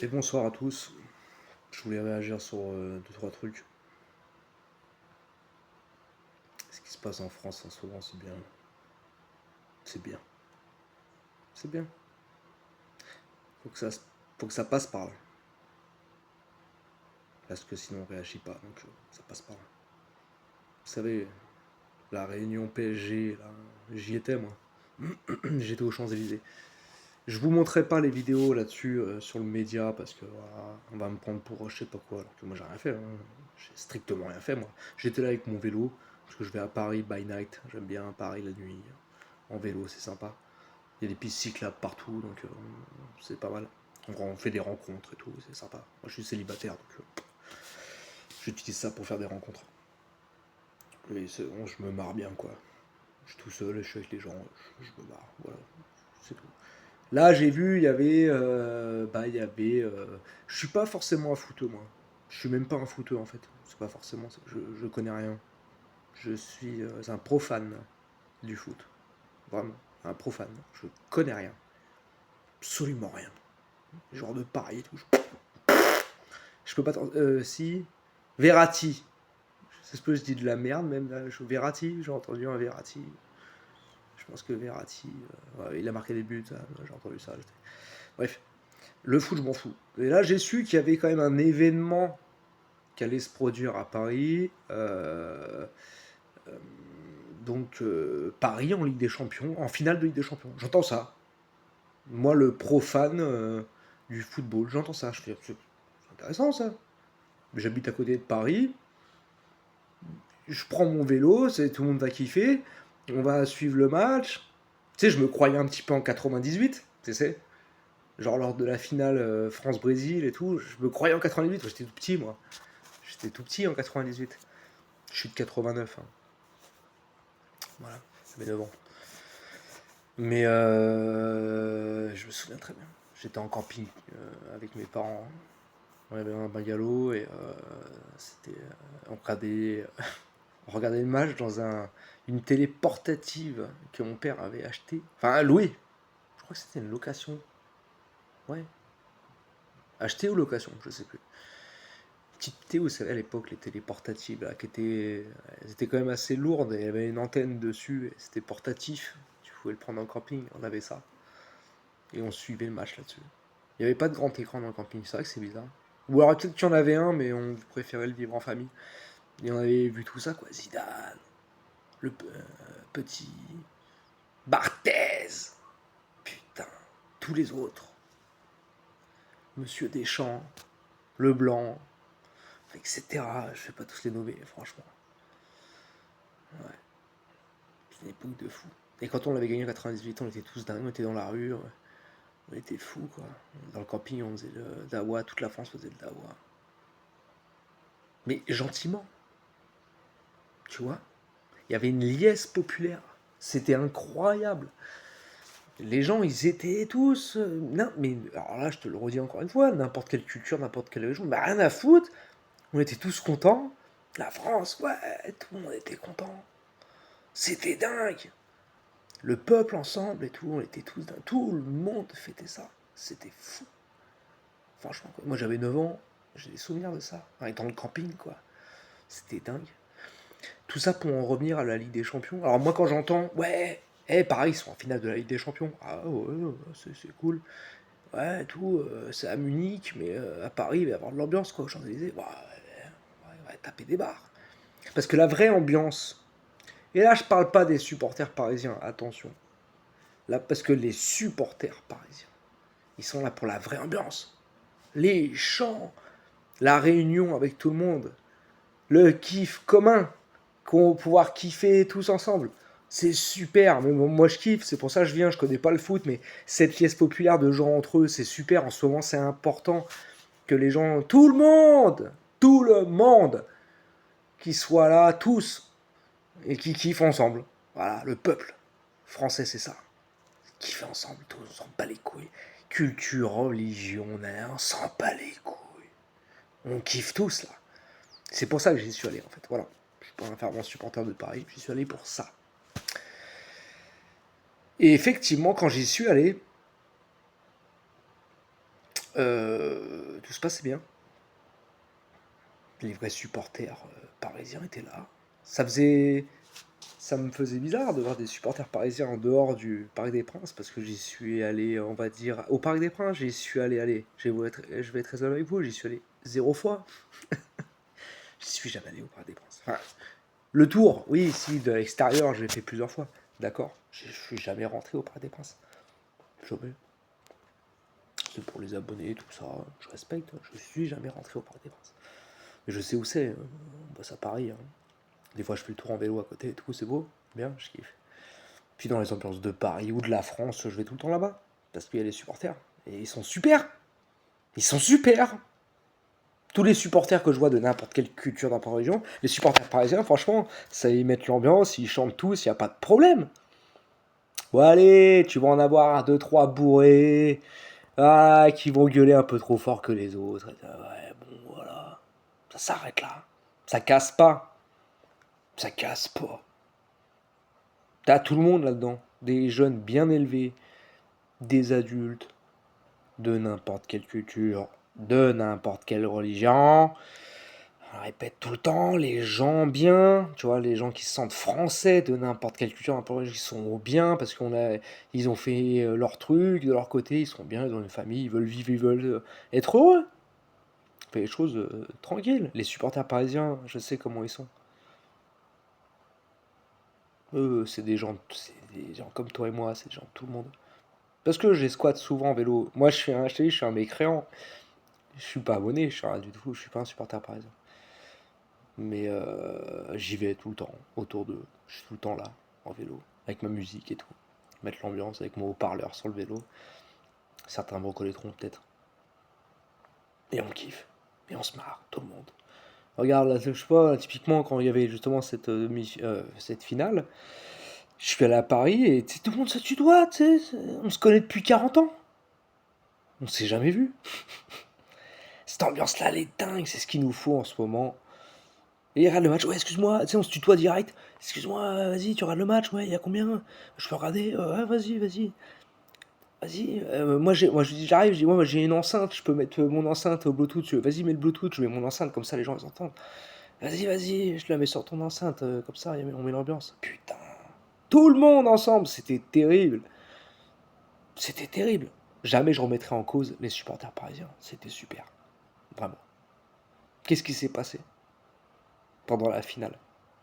Et bonsoir à tous. Je voulais réagir sur deux, trois trucs. Ce qui se passe en France en ce moment, c'est bien. C'est bien. C'est bien. Faut que ça, faut que ça passe par là. Parce que sinon on réagit pas. Donc ça passe par là. Vous savez, la réunion PSG, là, j'y étais moi. J'étais aux Champs-Élysées. Je vous montrerai pas les vidéos là-dessus sur le média parce que voilà, on va me prendre pour je sais pas quoi. Alors que moi j'ai rien fait. Hein. J'ai strictement rien fait moi. J'étais là avec mon vélo parce que je vais à Paris by night. J'aime bien Paris la nuit. En vélo, c'est sympa. Il y a des pistes cyclables partout, donc c'est pas mal. On fait des rencontres et tout, c'est sympa. Moi je suis célibataire, donc j'utilise ça pour faire des rencontres. Et bon, je me marre bien quoi. Je suis tout seul, je suis avec les gens, je me marre, voilà, c'est tout. Là j'ai vu, je suis pas forcément un footeux moi. Je suis même pas un footeux en fait. C'est pas forcément, je connais rien. Je suis un profane du foot, vraiment, un profane. Je connais rien, absolument rien. Genre de paris et tout. Je peux pas. Si. Verratti. C'est ce que je dis de la merde, même là. Verratti, j'ai entendu un Verratti. Je pense que Verratti. Ouais, il a marqué des buts, j'ai entendu ça. Bref. Le foot, je m'en fous. Et là, j'ai su qu'il y avait quand même un événement qui allait se produire à Paris. Euh, Paris en Ligue des Champions, en finale de Ligue des Champions. J'entends ça. Moi, le profane du football, j'entends ça. Je fais, c'est intéressant ça. J'habite à côté de Paris. Je prends mon vélo, tout le monde va kiffer, on va suivre le match. Tu sais, je me croyais un petit peu en 98, tu sais, genre lors de la finale France-Brésil et tout, je me croyais en 98, j'étais tout petit moi. J'étais tout petit en 98. Je suis de 89, hein. Voilà, j'avais 9 ans. Mais je me souviens très bien. J'étais en camping avec mes parents. On avait un bungalow et on regardait le match dans une télé portative que mon père avait acheté. Enfin, loué. Je crois que c'était une location. Ouais. Acheté ou location, je sais plus. Petite télé, vous savez, à l'époque, les télés portatives, là, elles étaient quand même assez lourdes. Et il y avait une antenne dessus. Et c'était portatif. Tu pouvais le prendre en camping. On avait ça. Et on suivait le match là-dessus. Il n'y avait pas de grand écran dans le camping. C'est vrai que c'est bizarre. Ou alors peut-être qu'il y en avait un, mais on préférait le vivre en famille. Et on avait vu tout ça, quoi. Zidane, petit Barthez, putain, tous les autres. Monsieur Deschamps, Leblanc, etc. Je vais pas tous les nommer, franchement. Ouais, c'est une époque de fou. Et quand on l'avait gagné en 98, on était tous dingues, on était dans la rue, ouais. On était fous, quoi. Dans le camping, on faisait le dawa, toute la France faisait le dawa. Mais gentiment, tu vois. Il y avait une liesse populaire. C'était incroyable. Les gens, ils étaient tous. Non, mais alors là, je te le redis encore une fois, n'importe quelle culture, n'importe quelle région, bah rien à foutre. On était tous contents. La France, ouais, tout le monde était content. C'était dingue. Le peuple ensemble et tout, on était tous dingues. Tout le monde fêtait ça. C'était fou. Franchement, quoi. Moi j'avais 9 ans, j'ai des souvenirs de ça. Enfin, dans le camping, quoi. C'était dingue. Tout ça pour en revenir à la Ligue des Champions. Alors moi quand j'entends, ouais, pareil, ils sont en finale de la Ligue des Champions. Ah ouais, c'est cool. Ouais, tout, c'est à Munich, mais à Paris, il va y avoir de l'ambiance, quoi, aux Champs-Élysées. Ouais, taper des barres. Parce que la vraie ambiance, et là je parle pas des supporters parisiens, attention. Là, parce que les supporters parisiens, ils sont là pour la vraie ambiance. Les chants, la réunion avec tout le monde, le kiff commun, qu'on va pouvoir kiffer tous ensemble. C'est super, mais bon, moi je kiffe, c'est pour ça que je viens, je connais pas le foot, mais cette pièce populaire de gens entre eux, c'est super, en ce moment c'est important que les gens, tout le monde, qui soit là, tous, et qui kiffent ensemble. Voilà, le peuple français c'est ça. Kiffer ensemble, tous, on s'en bat les couilles. Culture, religion, on s'en bat les couilles. On kiffe tous là. C'est pour ça que j'y suis allé en fait, voilà. Je suis pas un fervent supporter de Paris, j'y suis allé pour ça. Et effectivement, quand j'y suis allé, Tout se passait bien. Les vrais supporters parisiens étaient là. Ça me faisait bizarre de voir des supporters parisiens en dehors du Parc des Princes, parce que j'y suis allé, on va dire, au Parc des Princes, j'y suis allé, je vais être très honnête avec vous, j'y suis allé 0 fois. J'y suis jamais allé au Parc des Princes. Enfin, le tour, oui, si, de l'extérieur, j'ai fait plusieurs fois, d'accord. Je suis jamais rentré au Parc des Princes. Jamais. C'est pour les abonnés, tout ça, je respecte, je suis jamais rentré au Parc des Princes. Mais je sais où c'est, bah, ça Paris. Hein. Des fois, je fais le tour en vélo à côté et tout, c'est beau, bien, je kiffe. Puis dans les ambiances de Paris ou de la France, je vais tout le temps là-bas. Parce qu'il y a les supporters. Et ils sont super. Ils sont super. Tous les supporters que je vois de n'importe quelle culture, n'importe région, les supporters parisiens, franchement, ça y met l'ambiance, ils chantent tous, il n'y a pas de problème. Bon allez, tu vas en avoir deux, trois bourrés, qui vont gueuler un peu trop fort que les autres. Ouais, bon, voilà. Ça s'arrête là. Ça casse pas. Ça casse pas. T'as tout le monde là-dedans. Des jeunes bien élevés, des adultes, de n'importe quelle culture, de n'importe quelle religion. On répète tout le temps, les gens bien, tu vois, les gens qui se sentent français de n'importe quelle culture, n'importe quelle religion, ils sont bien parce ils ont fait leur truc de leur côté, ils sont bien, ils ont une famille, ils veulent vivre, ils veulent être heureux. On fait les choses tranquilles. Les supporters parisiens, je sais comment ils sont. Eux, c'est des gens comme toi et moi, c'est des gens de tout le monde. Parce que j'ai squat souvent en vélo. Moi, je suis un mécréant. Je suis pas abonné, je suis rien du tout, je suis pas un supporter parisien. Mais j'y vais tout le temps, autour d'eux. Je suis tout le temps là, en vélo, avec ma musique et tout. Mettre l'ambiance avec mon haut-parleur sur le vélo. Certains me reconnaîtront peut-être. Et on kiffe. Et on se marre, tout le monde. Regarde, là, je sais pas, typiquement, quand il y avait justement cette finale, je suis allé à Paris et tout le monde se tutoie, tu sais. On se connaît depuis 40 ans. On s'est jamais vu. Cette ambiance-là, elle est dingue, c'est ce qu'il nous faut en ce moment. Et il regarde le match, ouais, excuse-moi, tu sais, on se tutoie direct. Excuse-moi, vas-y, tu regardes le match, ouais, il y a combien? Je peux regarder, ouais, vas-y, vas-y. Vas-y, moi je dis, j'arrive, je dis, ouais, moi j'ai une enceinte, je peux mettre mon enceinte au Bluetooth. Vas-y, mets le Bluetooth, je mets mon enceinte, comme ça les gens ils entendent. Vas-y, vas-y, je la mets sur ton enceinte, comme ça on met l'ambiance. Putain, tout le monde ensemble, c'était terrible. C'était terrible. Jamais je remettrai en cause les supporters parisiens, c'était super. Vraiment. Qu'est-ce qui s'est passé pendant la finale?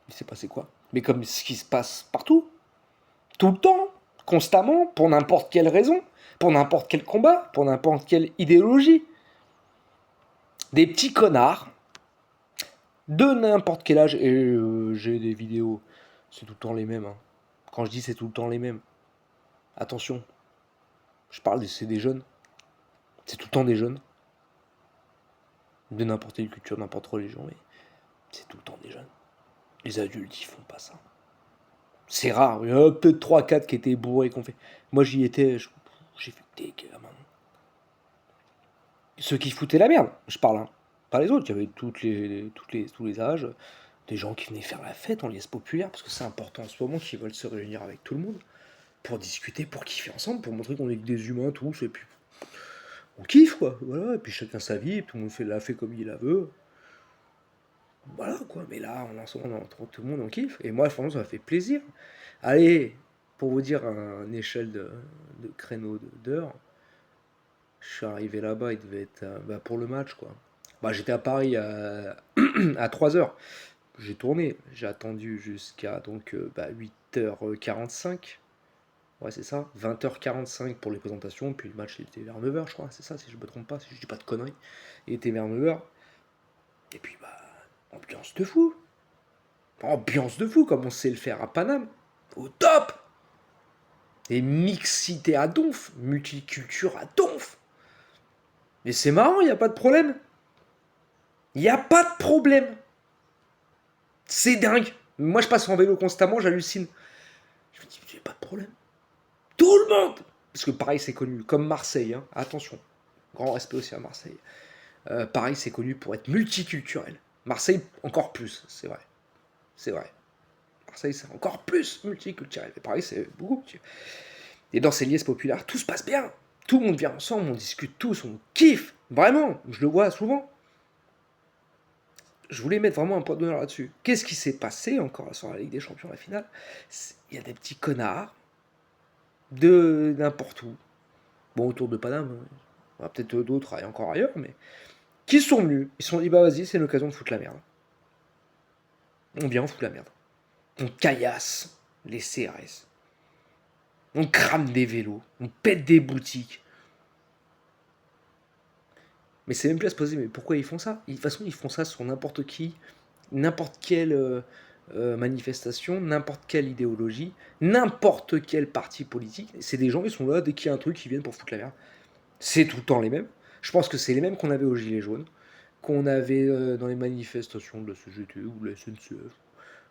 Il s'est passé quoi? Mais comme ce qui se passe partout, tout le temps, constamment, pour n'importe quelle raison, pour n'importe quel combat, pour n'importe quelle idéologie. Des petits connards, de n'importe quel âge, et j'ai des vidéos, c'est tout le temps les mêmes. Hein. Quand je dis c'est tout le temps les mêmes, attention, c'est des jeunes, c'est tout le temps des jeunes, de n'importe quelle culture, n'importe quelle religion, mais c'est tout le temps des jeunes. Les adultes, ils font pas ça. C'est rare, il y en a peut-être 3-4 qui étaient bourrés qu'on fait. Moi j'y étais, j'ai vu des gamins. Ceux qui foutaient la merde, je parle, hein. Pas les autres, il y avait tous les âges, des gens qui venaient faire la fête en liesse populaire, parce que c'est important en ce moment, qui veulent se réunir avec tout le monde, pour discuter, pour kiffer ensemble, pour montrer qu'on est des humains tous, et puis on kiffe quoi, voilà, et puis chacun sa vie, et tout le monde fait la fête comme il la veut. Voilà quoi, mais là, on entre tout le monde, on kiffe, et moi, franchement, ça m'a fait plaisir. Allez, pour vous dire une échelle de créneau d'heure, je suis arrivé là-bas, il devait être bah, pour le match quoi. Bah, j'étais à Paris à 3 heures. J'ai tourné, j'ai attendu jusqu'à donc 8h45. Ouais, c'est ça. 20h45 pour les présentations, puis le match il était vers 9h, je crois. C'est ça, si je me trompe pas, si je dis pas de conneries. Il était vers 9h. Et puis, bah, ambiance de fou. Ambiance de fou, comme on sait le faire à Paname. Au top. Et mixité à donf, multiculture à donf. Mais c'est marrant, il n'y a pas de problème. Il n'y a pas de problème. C'est dingue. Moi, je passe en vélo constamment, j'hallucine. Je me dis, j'ai pas de problème. Tout le monde. Parce que pareil, c'est connu, comme Marseille, hein. Attention. Grand respect aussi à Marseille. Paris, c'est connu pour être multiculturel. Marseille, encore plus, c'est vrai. C'est vrai. Marseille, c'est encore plus multiculturel. Et Paris, c'est beaucoup. Et dans ces liesses populaires, tout se passe bien. Tout le monde vient ensemble, on discute tous, on kiffe. Vraiment, je le vois souvent. Je voulais mettre vraiment un point d'honneur là-dessus. Qu'est-ce qui s'est passé encore sur la Ligue des Champions, la finale? Il y a des petits connards de n'importe où. Bon, autour de Paname, peut-être d'autres et encore ailleurs, mais qui sont venus. Ils se sont dit, bah vas-y, c'est l'occasion de foutre la merde. On vient, on fout la merde. On caillasse les CRS. On crame des vélos. On pète des boutiques. Mais c'est même plus à se poser, mais pourquoi ils font ça? De toute façon, ils font ça sur n'importe qui, n'importe quelle manifestation, n'importe quelle idéologie, n'importe quel parti politique. C'est des gens qui sont là, dès qu'il y a un truc, ils viennent pour foutre la merde. C'est tout le temps les mêmes. Je pense que c'est les mêmes qu'on avait aux Gilets jaunes, qu'on avait dans les manifestations de la CGT ou de la SNCF.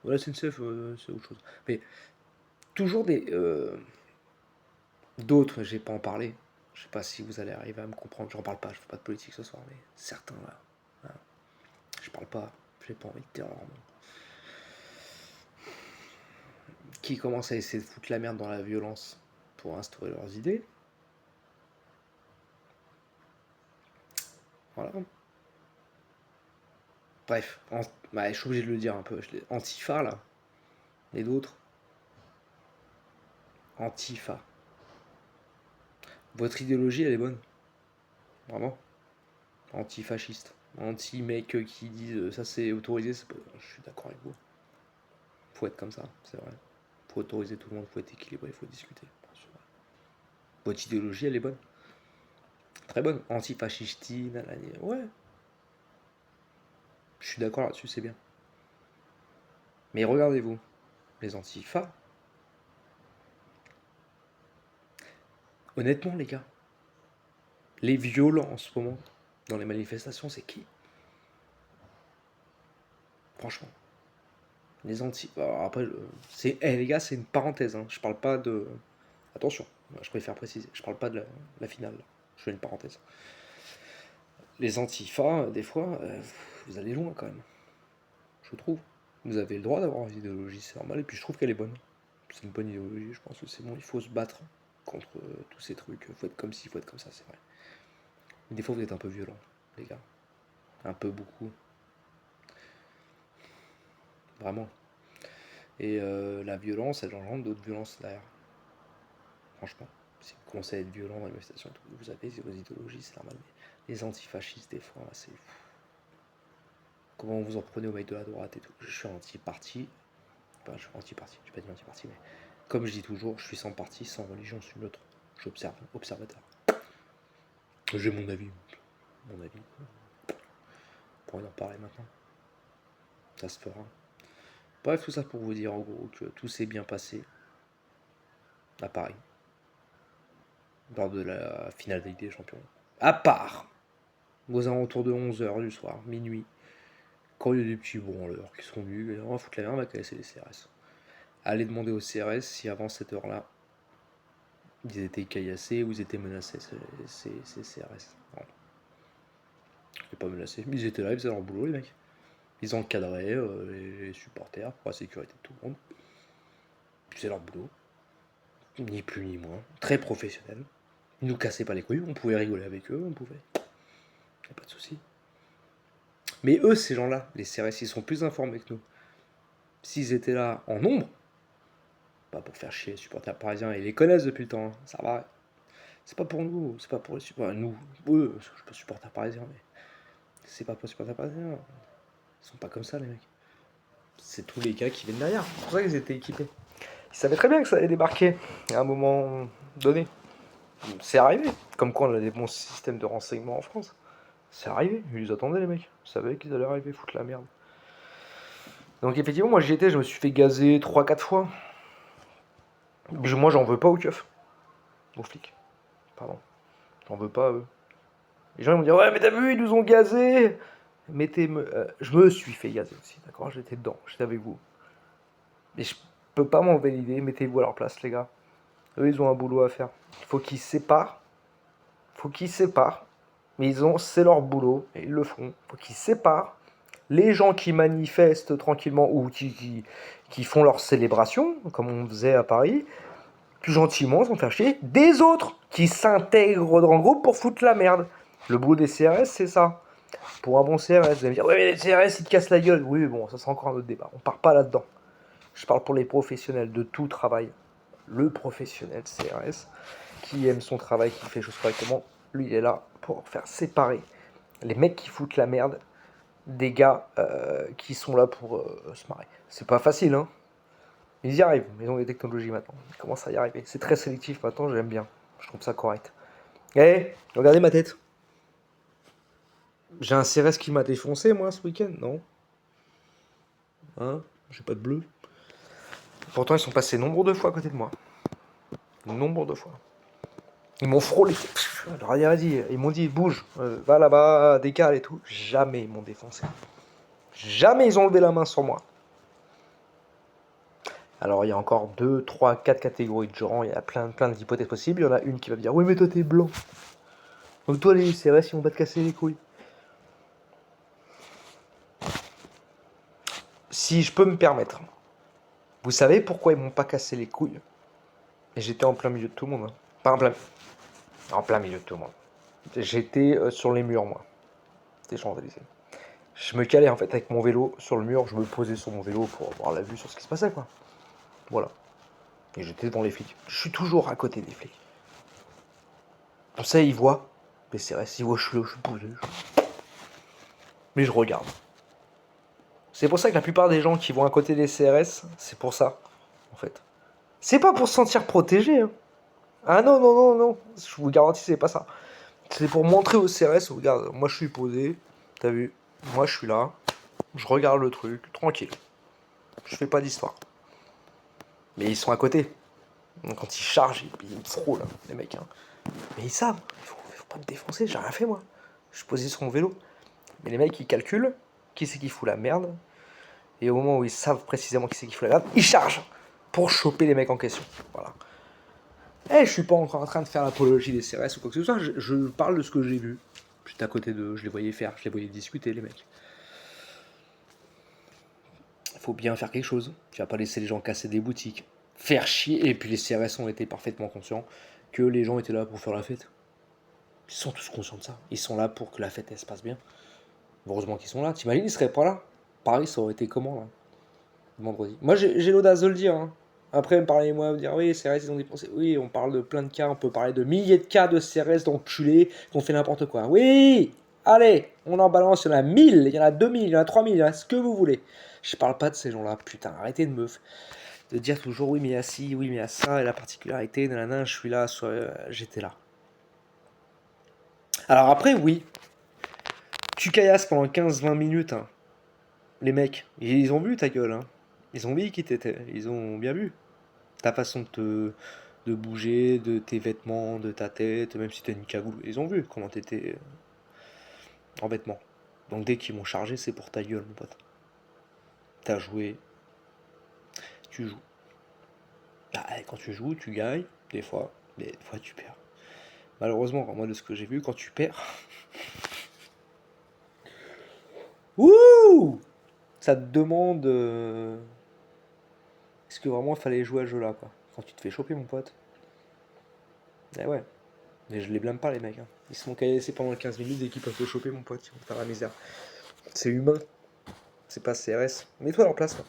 La SNCF, c'est autre chose. Mais toujours d'autres, j'ai pas en parlé. Je sais pas si vous allez arriver à me comprendre. J'en parle pas, je fais pas de politique ce soir, mais certains là. Voilà. Je parle pas, j'ai pas envie de dire leur nom. Qui commencent à essayer de foutre la merde dans la violence pour instaurer leurs idées. Voilà. Bref, je suis obligé de le dire un peu. Antifa là, et d'autres. Antifa. Votre idéologie, elle est bonne. Vraiment. Antifasciste. Anti-mec qui disent ça c'est autorisé, c'est pas... Je suis d'accord avec vous. Faut être comme ça, c'est vrai. Faut autoriser tout le monde, faut être équilibré, faut discuter. Votre idéologie, elle est bonne. Très bonne. Antifascisti, nanani. Ouais. Je suis d'accord là-dessus, c'est bien. Mais regardez-vous, les antifas. Honnêtement, les gars, les violents en ce moment dans les manifestations, c'est qui? Franchement. Les anti. Alors après, les gars, c'est une parenthèse. Hein. Je parle pas de. Attention, je préfère préciser. Je parle pas de la finale. Je fais une parenthèse. Les antifas, des fois, vous allez loin quand même. Je trouve. Vous avez le droit d'avoir une idéologie, c'est normal. Et puis je trouve qu'elle est bonne. C'est une bonne idéologie. Je pense que c'est bon. Il faut se battre contre tous ces trucs. Faut être comme ci, faut être comme ça, c'est vrai. Mais des fois, vous êtes un peu violent, les gars. Un peu beaucoup. Vraiment. Et la violence, elle engendre d'autres violences derrière. Franchement. Si vous commencez à être violent dans les manifestations, vous avez vos idéologies, c'est normal. Mais les antifascistes, des fois, c'est fou. Comment vous en prenez au mec de la droite et tout. Je suis anti-parti. Enfin, je suis anti-parti, je n'ai pas dit anti-parti, mais comme je dis toujours, je suis sans parti, sans religion, je suis neutre. J'observe, observateur. J'ai mon avis. Mon avis. On pourrait en parler maintenant. Ça se fera. Bref, tout ça pour vous dire en gros que tout s'est bien passé à Paris. Lors de la finale de Ligue des Champions. À part aux alentours de 11h du soir, minuit, quand il y a des petits branleurs qui sont venus, on va foutre la merde, on va caresser les CRS. Allez demander aux CRS si avant cette heure-là, ils étaient caillassés ou ils étaient menacés, ces CRS. Bon. Ils n'étaient pas menacés, mais ils étaient là, ils faisaient leur boulot, les mecs. Ils encadraient les supporters pour la sécurité de tout le monde. Ils faisaient leur boulot. Ni plus ni moins. Très professionnel. Ils nous cassaient pas les couilles, on pouvait rigoler avec eux, on pouvait. Y a pas de souci. Mais eux, ces gens-là, les CRS, ils sont plus informés que nous. S'ils étaient là en nombre, pas pour faire chier les supporters parisiens, ils les connaissent depuis le temps, hein, ça va. C'est pas pour nous, c'est pas pour les supporters. Nous, eux, je suis pas supporter parisien, mais c'est pas pour les supporters parisiens. Ils sont pas comme ça, les mecs. C'est tous les gars qui viennent derrière. C'est pour ça qu'ils étaient équipés. Ils savaient très bien que ça allait débarquer à un moment donné. C'est arrivé. Comme quoi on a des bons systèmes de renseignement en France. C'est arrivé. Ils les attendaient, les mecs. Ils savaient qu'ils allaient arriver, foutre la merde. Donc effectivement, moi j'y étais, je me suis fait gazer 3-4 fois. Moi j'en veux pas aux keufs. Aux flics. Pardon. J'en veux pas à eux. Les gens ils vont dire ouais mais t'as vu, ils nous ont gazés. Je me suis fait gazer aussi, d'accord. J'étais dedans, j'étais avec vous. Mais je peux pas m'enlever l'idée, mettez-vous à leur place les gars. Eux ils ont un boulot à faire. Il faut qu'ils se séparent. Mais c'est leur boulot et ils le font. Il faut qu'ils séparent les gens qui manifestent tranquillement ou qui font leur célébration, comme on faisait à Paris, plus gentiment, sans faire chier, des autres qui s'intègrent dans le groupe pour foutre la merde. Le boulot des CRS, c'est ça. Pour un bon CRS, vous allez me dire, ouais, mais les CRS, ils te cassent la gueule. Oui, mais bon, ça, c'est encore un autre débat. On part pas là-dedans. Je parle pour les professionnels de tout travail. Le professionnel CRS, qui aime son travail, qui fait les choses correctement, lui, il est là pour faire séparer les mecs qui foutent la merde des gars qui sont là pour se marrer. C'est pas facile, hein. Ils y arrivent, ils ont des technologies maintenant. Ils commencent à y arriver. C'est très sélectif maintenant, j'aime bien. Je trouve ça correct. Eh, regardez ma tête. J'ai un CRS qui m'a défoncé, moi, ce week-end, non? Hein? J'ai pas de bleu. Pourtant, ils sont passés nombre de fois à côté de moi. Nombre de fois. Ils m'ont frôlé. Je leur ai dit, vas-y. Ils m'ont dit, bouge, va là-bas, décale et tout. Jamais ils m'ont défoncé. Jamais ils ont levé la main sur moi. Alors, il y a encore 2, 3, 4 catégories de gens. Il y a plein d'hypothèses possibles. Il y en a une qui va me dire, oui, mais toi, t'es blanc. Donc, toi, les CRS, ils vont pas te casser les couilles. Si je peux me permettre. Vous savez pourquoi ils m'ont pas cassé les couilles? Et j'étais en plein milieu de tout le monde. Hein. Pas en plein milieu de tout le monde. J'étais sur les murs, moi. Des Champs-Élysées. Je me calais en fait avec mon vélo sur le mur. Je me posais sur mon vélo pour avoir la vue sur ce qui se passait, quoi. Voilà. Et j'étais devant les flics. Je suis toujours à côté des flics. Comme ça, ils voient. Les CRS, ils voient, je suis posé. Mais je regarde. C'est pour ça que la plupart des gens qui vont à côté des CRS, c'est pour ça, en fait. C'est pas pour se sentir protégé, hein. Ah non, non, non, non. Je vous garantis, c'est pas ça. C'est pour montrer aux CRS, regarde, moi je suis posé, t'as vu, moi je suis là, je regarde le truc, tranquille. Je fais pas d'histoire. Mais ils sont à côté. Donc quand ils chargent, ils me frôlent, hein, les mecs. Hein. Mais ils savent, faut pas me défoncer, j'ai rien fait moi. Je suis posé sur mon vélo. Mais les mecs, ils calculent qui c'est qui fout la merde. Et au moment où ils savent précisément qui c'est qui fout la merde, ils chargent pour choper les mecs en question. Voilà. Eh, je suis pas encore en train de faire l'apologie des CRS ou quoi que ce soit, je parle de ce que j'ai vu. J'étais à côté d'eux, je les voyais faire, je les voyais discuter, les mecs. Faut bien faire quelque chose. Tu vas pas laisser les gens casser des boutiques, faire chier. Et puis les CRS ont été parfaitement conscients que les gens étaient là pour faire la fête. Ils sont tous conscients de ça. Ils sont là pour que la fête elle se passe bien. Heureusement qu'ils sont là. T'imagines, ils seraient pas là. Paris, ça aurait été comment là? Vendredi. Moi, j'ai l'audace de le dire. Hein. Après, me parler moi, me dire oui, CRS, ils ont dépensé. Oui, on parle de plein de cas. On peut parler de milliers de cas de CRS d'enculés qui ont fait n'importe quoi. Oui, allez, on en balance. Il y en a 1000, il y en a 2000, il y en a 3000, il y en a ce que vous voulez. Je parle pas de ces gens-là. Putain, arrêtez de dire toujours oui, mais il y a ci, oui, mais il y a ça, et la particularité, nanana, je suis là, soit j'étais là. Alors après, oui, tu caillasses pendant 15-20 minutes, hein. Les mecs, ils ont vu ta gueule, hein. Ils ont vu qui t'étais, ils ont bien vu. Ta façon de bouger, de tes vêtements, de ta tête, même si t'as une cagoule, ils ont vu comment t'étais en vêtements. Donc dès qu'ils m'ont chargé, c'est pour ta gueule, mon pote. T'as joué, tu joues. Bah, quand tu joues, tu gagnes, des fois tu perds. Malheureusement, moi de ce que j'ai vu, quand tu perds, ouh, ça te demande est-ce que vraiment il fallait jouer à ce jeu-là, quoi. Quand tu te fais choper, mon pote. Eh ouais. Mais je les blâme pas, les mecs. Hein. Ils se sont caillassés pendant 15 minutes dès qu'ils peuvent te choper, mon pote. Ils vont faire la misère. C'est humain. C'est pas CRS. Mets-toi à leur place, quoi.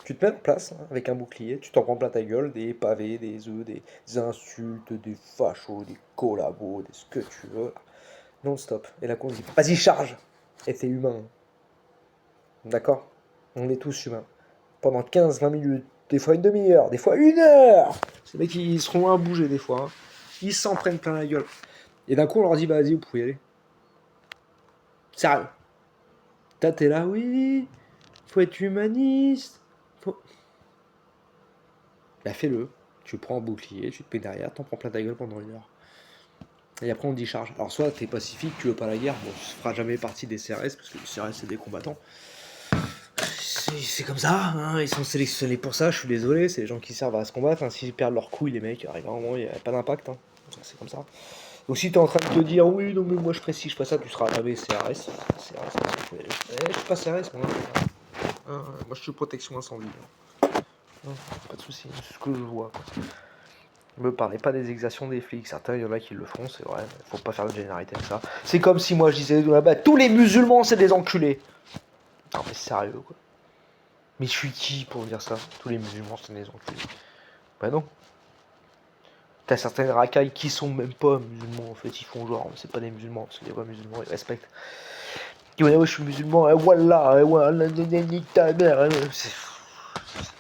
Tu te mets en place hein, avec un bouclier, tu t'en prends plein ta gueule, des pavés, des œufs, des insultes, des fachos, des collabos, des ce que tu veux. Non-stop. Et là, on dit, vas-y, charge. Et t'es humain. D'accord? On est tous humains. Pendant 15-20 minutes, des fois une demi-heure, des fois 1 heure. Ces mecs, ils seront à bouger des fois. Hein. Ils s'en prennent plein la gueule. Et d'un coup, on leur dit, bah vas-y, vous pouvez y aller. Sérieux. T'es là, oui, faut être humaniste. Faut... Bah fais-le. Tu prends un bouclier, tu te mets derrière, t'en prends plein ta gueule pendant 1 heure. Et après on te dit charge. Alors soit t'es pacifique, tu veux pas la guerre, bon tu feras jamais partie des CRS, parce que les CRS c'est des combattants. C'est comme ça, hein, ils sont sélectionnés pour ça, je suis désolé, c'est les gens qui servent à se combattre, hein. S'ils perdent leurs couilles les mecs, vraiment il n'y a pas d'impact, hein. C'est comme ça. Donc si t'es en train de te dire oui non mais moi je précise, je fais ça, tu seras jamais CRS. Je suis pas CRS moi. Moi je suis protection incendie. Pas de soucis, c'est ce que je vois. Me parlez pas des exactions des flics. Certains, il y en a qui le font, c'est vrai. Faut pas faire de généralité avec ça. C'est comme si moi je disais bah, tous les musulmans c'est des enculés. Non mais sérieux quoi. Mais je suis qui pour dire ça? Tous les musulmans c'est des enculés. Bah non. T'as certaines racailles qui sont même pas musulmans en fait. Ils font genre, c'est pas des musulmans. C'est des vrais musulmans, ils respectent. Ils disent ouais, je suis musulman. Voilà, voilà, nique ta mère. C'est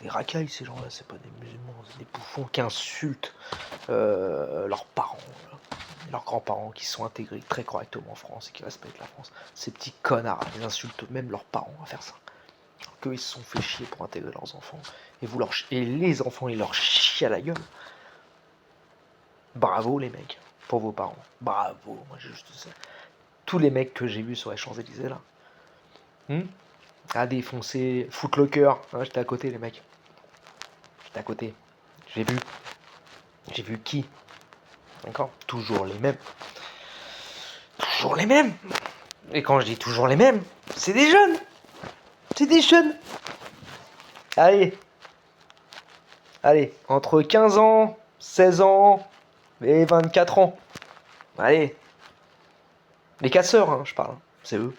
des racailles ces gens-là. C'est pas des musulmans. C'est des bouffons qui insultent leurs parents. Leurs grands-parents qui sont intégrés très correctement en France et qui respectent la France. Ces petits connards, ils insultent même leurs parents à faire ça. Alors qu'eux, ils se sont fait chier pour intégrer leurs enfants. Et les enfants, ils leur chient à la gueule. Bravo les mecs, pour vos parents. Bravo, moi j'ai juste ça. Tous les mecs que j'ai vus sur les Champs-Élysées là. À défoncer, foutre le cœur. Hein, j'étais à côté les mecs. J'étais à côté. J'ai vu. J'ai vu qui. D'accord. Toujours les mêmes. Toujours les mêmes. Et quand je dis toujours les mêmes, c'est des jeunes. C'est des jeunes. Allez. Allez. Entre 15 ans, 16 ans et 24 ans. Allez. Les casseurs, hein, je parle. C'est eux.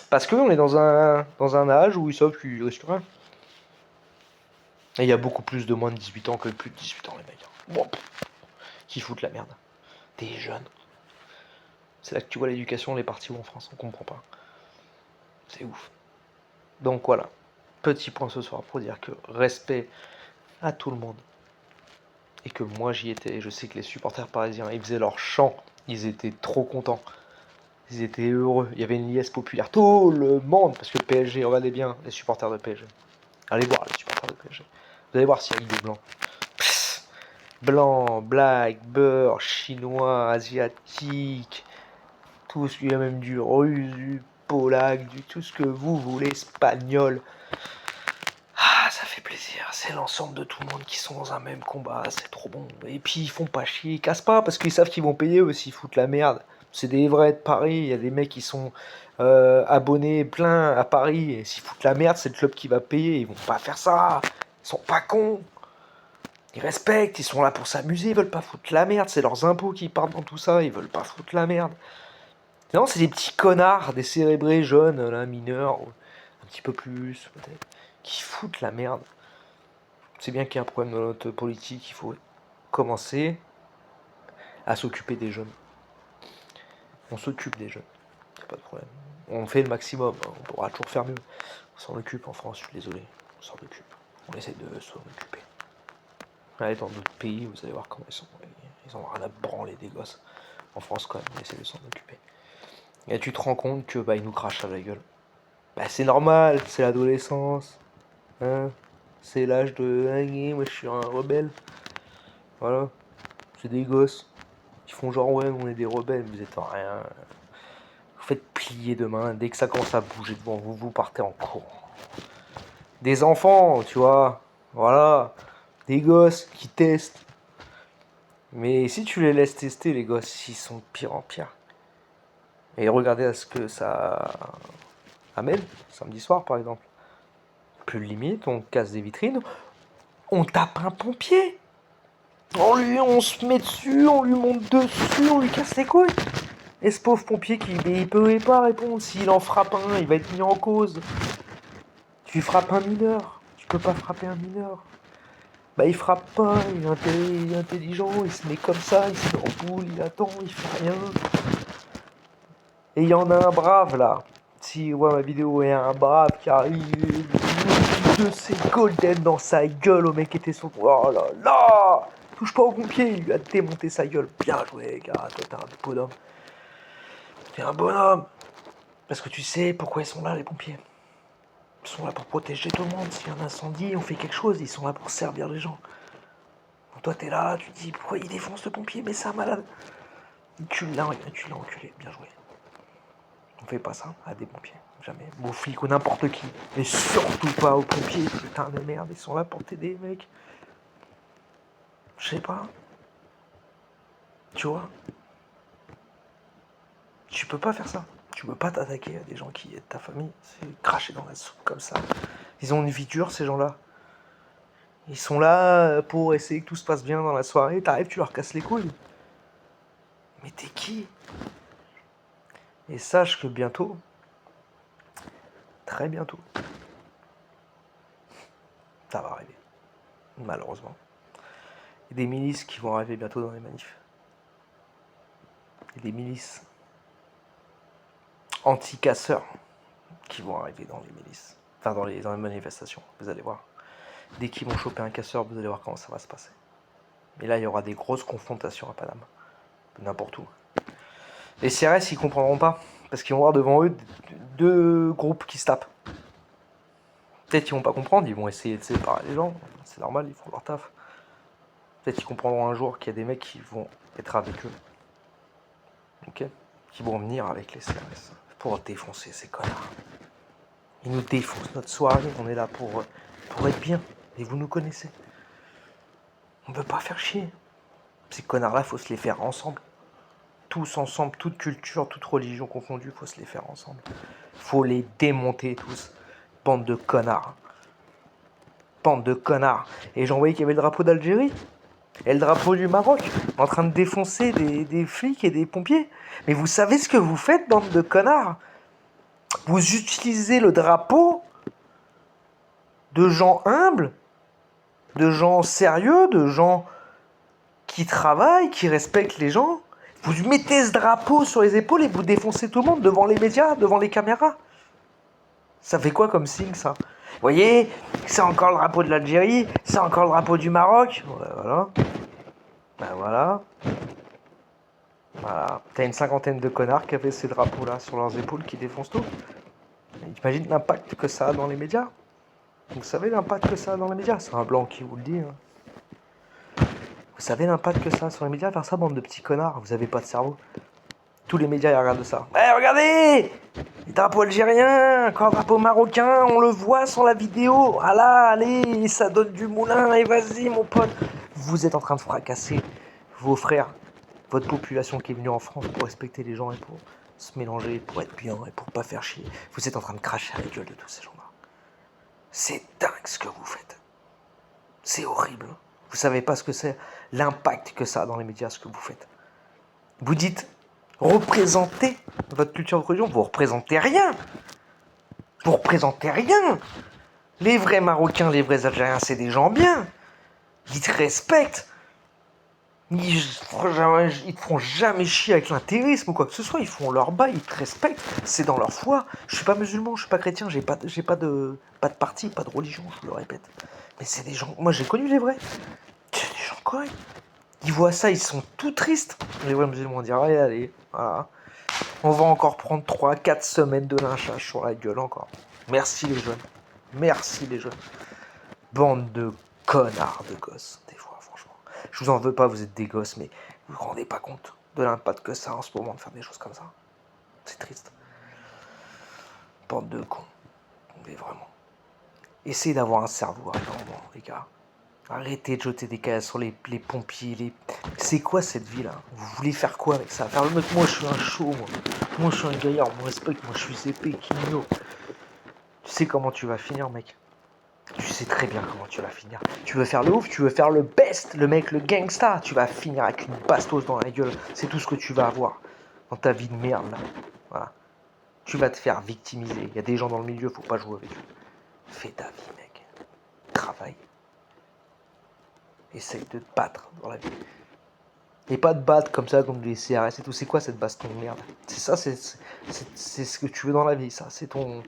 Parce qu'on est dans un âge où ils savent qu'ils risquent rien. Et il y a beaucoup plus de moins de 18 ans que de plus de 18 ans, les mecs. Bon, qui foutent la merde. Des jeunes. C'est là que tu vois l'éducation, les partis où en France, on comprend pas. C'est ouf. Donc voilà. Petit point ce soir pour dire que respect à tout le monde. Et que moi j'y étais. Je sais que les supporters parisiens, ils faisaient leur chant. Ils étaient trop contents. Ils étaient heureux. Il y avait une liesse populaire. Tout le monde. Parce que le PSG, regardez bien les supporters de PSG. Allez voir les supporters de PSG. Vous allez voir s'il y a que des blancs. Psst. Blanc, black, beurre, chinois, asiatique. Tout ce qu'il y a, même du russe, du polac, du tout ce que vous voulez, espagnol. Ah, ça fait plaisir. C'est l'ensemble de tout le monde qui sont dans un même combat. C'est trop bon. Et puis ils font pas chier, ils cassent pas parce qu'ils savent qu'ils vont payer aussi, ils foutent la merde. C'est des vrais de Paris. Il y a des mecs qui sont abonnés plein à Paris. Et s'ils foutent la merde, c'est le club qui va payer. Ils vont pas faire ça. Ils sont pas cons. Ils respectent. Ils sont là pour s'amuser. Ils veulent pas foutre la merde. C'est leurs impôts qui partent dans tout ça. Ils veulent pas foutre la merde. Non, c'est des petits connards, des cérébrés jeunes, là, mineurs, un petit peu plus, peut-être, qui foutent la merde. C'est bien qu'il y a un problème dans notre politique, il faut commencer à s'occuper des jeunes. On s'occupe des jeunes, c'est pas de problème. On fait le maximum, hein, on pourra toujours faire mieux. On s'en occupe en France, je suis désolé, on s'en occupe. On essaie de s'en occuper. Allez, dans d'autres pays, vous allez voir comment ils sont. Ils ont rien à branler des gosses. En France, quand même, on essaie de s'en occuper. Et tu te rends compte que bah ils nous crachent à la gueule. Bah c'est normal, c'est l'adolescence. Hein, c'est l'âge de moi je suis un rebelle. Voilà. C'est des gosses. Ils font genre ouais on est des rebelles, vous êtes en rien. Vous faites plier demain, dès que ça commence à bouger devant vous, vous partez en courant. Des enfants, tu vois. Voilà. Des gosses qui testent. Mais si tu les laisses tester, les gosses, ils sont de pire en pire. Et regardez à ce que ça amène, samedi soir par exemple. Plus limite, on casse des vitrines, on tape un pompier. On se met dessus, on lui monte dessus, on lui casse les couilles. Et ce pauvre pompier il peut pas répondre. S'il en frappe un, il va être mis en cause. Tu frappes un mineur, tu peux pas frapper un mineur. Bah il frappe pas, il est intelligent, il se met comme ça, il se met en boule, il attend, il fait rien. Et il y en a un brave là. Si vous voyez ma vidéo, il y a un brave qui arrive, de ses golden dans sa gueule au mec qui était sur... Oh là là, touche pas au pompier, il lui a démonté sa gueule. Bien joué gars, toi t'es un bonhomme. T'es un bonhomme. Parce que tu sais pourquoi ils sont là les pompiers. Ils sont là pour protéger tout le monde. S'il y a un incendie, on fait quelque chose, ils sont là pour servir les gens. Donc toi t'es là, tu te dis pourquoi il défonce le pompier, mais c'est un malade. Tu l'as enculé, bien joué. On fait pas ça à des pompiers, jamais. Aux flics ou n'importe qui. Mais surtout pas aux pompiers, putain de merde, ils sont là pour t'aider mec. Je sais pas. Tu vois. Tu peux pas faire ça. Tu peux pas t'attaquer à des gens qui aident ta famille. C'est cracher dans la soupe comme ça. Ils ont une vie dure ces gens-là. Ils sont là pour essayer que tout se passe bien dans la soirée. T'arrives, tu leur casses les couilles. Mais t'es qui? Et sache que bientôt, très bientôt, ça va arriver. Malheureusement. Il y a des milices qui vont arriver bientôt dans les manifs. Il y a des milices anti-casseurs qui vont arriver dans les milices. Enfin, dans les manifestations, vous allez voir. Dès qu'ils vont choper un casseur, vous allez voir comment ça va se passer. Et là, il y aura des grosses confrontations à Paname. N'importe où. Les CRS, ils comprendront pas. Parce qu'ils vont voir devant eux deux groupes qui se tapent. Peut-être qu'ils vont pas comprendre, ils vont essayer de séparer les gens. C'est normal, ils font leur taf. Peut-être qu'ils comprendront un jour qu'il y a des mecs qui vont être avec eux. Ok? Qui vont venir avec les CRS pour défoncer ces connards. Ils nous défoncent notre soirée, on est là pour être bien. Et vous nous connaissez. On ne veut pas faire chier. Ces connards-là, il faut se les faire ensemble. Tous ensemble, toute culture, toute religion confondue, il faut se les faire ensemble. Faut les démonter tous. Bande de connards. Bande de connards. Et j'en voyais qu'il y avait le drapeau d'Algérie. Et le drapeau du Maroc. En train de défoncer des flics et des pompiers. Mais vous savez ce que vous faites, bande de connards? Vous utilisez le drapeau de gens humbles, de gens sérieux, de gens qui travaillent, qui respectent les gens. Vous mettez ce drapeau sur les épaules et vous défoncez tout le monde devant les médias, devant les caméras. Ça fait quoi comme signe, ça? Vous voyez, c'est encore le drapeau de l'Algérie, c'est encore le drapeau du Maroc. Voilà. Ben voilà. Voilà. T'as une cinquantaine de connards qui avaient ces drapeaux-là sur leurs épaules qui défoncent tout. Imagine l'impact que ça a dans les médias. Vous savez l'impact que ça a dans les médias? C'est un blanc qui vous le dit. Vous savez l'impact que ça a sur les médias? Faire ça, bande de petits connards, vous avez pas de cerveau. Tous les médias ils regardent ça. Eh, regardez! Les drapeaux algériens, encore drapeau marocain, on le voit sur la vidéo. Voilà, allez, ça donne du moulin, et vas-y mon pote. Vous êtes en train de fracasser vos frères, votre population qui est venue en France pour respecter les gens et pour se mélanger, pour être bien et pour pas faire chier. Vous êtes en train de cracher à la gueule de tous ces gens-là. C'est dingue ce que vous faites. C'est horrible. Vous savez pas ce que c'est, l'impact que ça a dans les médias, ce que vous faites. Vous dites, représentez votre culture de religion, vous représentez rien. Vous représentez rien. Les vrais Marocains, les vrais Algériens, c'est des gens bien. Ils te respectent. Ils te feront jamais chier avec l'intégrisme ou quoi que ce soit. Ils font leur bail, ils te respectent. C'est dans leur foi. Je suis pas musulman, je suis pas chrétien, j'ai pas de parti, pas de religion, je le répète. Mais c'est des gens. Moi j'ai connu les vrais. C'est des gens corrects. Ils voient ça, ils sont tout tristes. Les vrais musulmans disent allez, voilà. On va encore prendre 3-4 semaines de lynchage sur la gueule encore. Merci les jeunes. Merci les jeunes. Bande de connards de gosses, des fois, franchement. Je vous en veux pas, vous êtes des gosses, mais vous vous rendez pas compte de l'impact que ça a en ce moment de faire des choses comme ça. C'est triste. Bande de cons. Mais vraiment. Essayez d'avoir un cerveau à un moment, les gars. Arrêtez de jeter des caillasses sur les pompiers. C'est quoi cette vie là? Vous voulez faire quoi avec ça? Faire le mec, moi je suis un chaud, moi. Moi je suis un gaillard, moi respecte, moi je suis épée, Kimino. Tu sais comment tu vas finir, mec? Tu sais très bien comment tu vas finir. Tu veux faire le ouf, tu veux faire le best, le mec, le gangsta. Tu vas finir avec une bastos dans la gueule. C'est tout ce que tu vas avoir dans ta vie de merde là. Voilà. Tu vas te faire victimiser. Il y a des gens dans le milieu, faut pas jouer avec eux. Fais ta vie, mec. Travaille. Essaye de te battre dans la vie. Et pas de battre comme ça, comme les CRS et tout. C'est quoi cette baston de merde? C'est ça, c'est ce que tu veux dans la vie, ça. C'est ton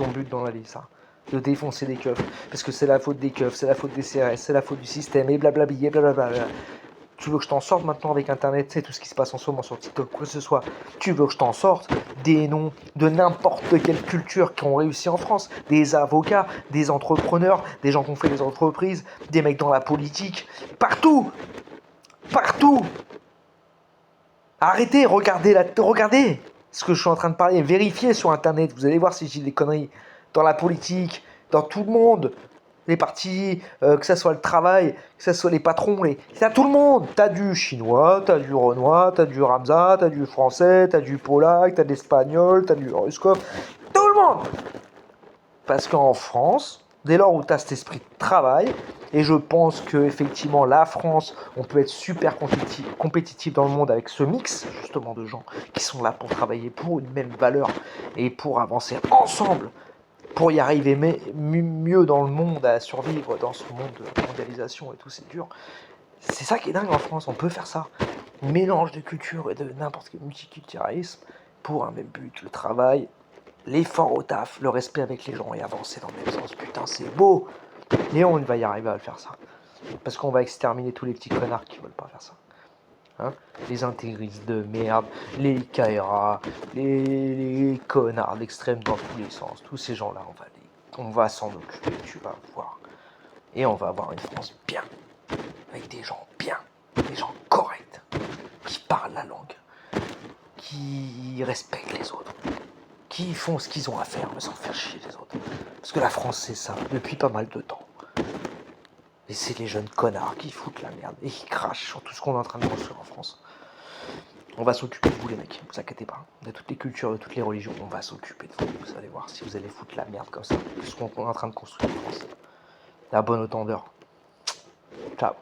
but dans la vie, ça. De défoncer des keufs. Parce que c'est la faute des keufs, c'est la faute des CRS, c'est la faute du système, et blablabla, blablabla. Tu veux que je t'en sorte maintenant avec Internet, c'est tout ce qui se passe en ce moment sur TikTok, quoi que ce soit. Tu veux que je t'en sorte des noms de n'importe quelle culture qui ont réussi en France. Des avocats, des entrepreneurs, des gens qui ont fait des entreprises, des mecs dans la politique. Partout! Partout! Arrêtez, regardez ce que je suis en train de parler. Vérifiez sur Internet, vous allez voir si j'ai des conneries. Dans la politique, dans tout le monde. Les partis, que ça soit le travail, que ça soit les patrons, t'as tout le monde. T'as du chinois, t'as du renois, t'as du ramza, t'as du français, t'as du polac, t'as de l'espagnol, t'as du ruskov. Tout le monde. Parce qu'en France, Dès lors où tu as cet esprit de travail, et je pense qu'effectivement la France, on peut être super compétitif dans le monde avec ce mix justement de gens qui sont là pour travailler pour une même valeur et pour avancer ensemble, pour y arriver mieux dans le monde, à survivre dans ce monde de mondialisation et tout, c'est dur. C'est ça qui est dingue en France, on peut faire ça. Mélange de culture et de n'importe quel multiculturalisme pour un même but, le travail, l'effort au taf, le respect avec les gens et avancer dans le même sens. Putain, c'est beau. Et on va y arriver à le faire ça. Parce qu'on va exterminer tous les petits connards qui veulent pas faire ça. Hein, les intégristes de merde, les KRA, les connards d'extrême dans tous les sens. Tous ces gens-là, on va s'en occuper, tu vas voir. Et on va avoir une France bien. Avec des gens bien. Des gens corrects. Qui parlent la langue. Qui respectent les autres. Qui font ce qu'ils ont à faire, mais sans faire chier les autres. Parce que la France, c'est ça, depuis pas mal de temps. Et c'est les jeunes connards qui foutent la merde et qui crachent sur tout ce qu'on est en train de construire en France. On va s'occuper de vous les mecs, vous inquiétez pas. De toutes les cultures, de toutes les religions, on va s'occuper de vous. Vous allez voir si vous allez foutre la merde comme ça. Tout ce qu'on est en train de construire en France. La bonne entendeur. Ciao.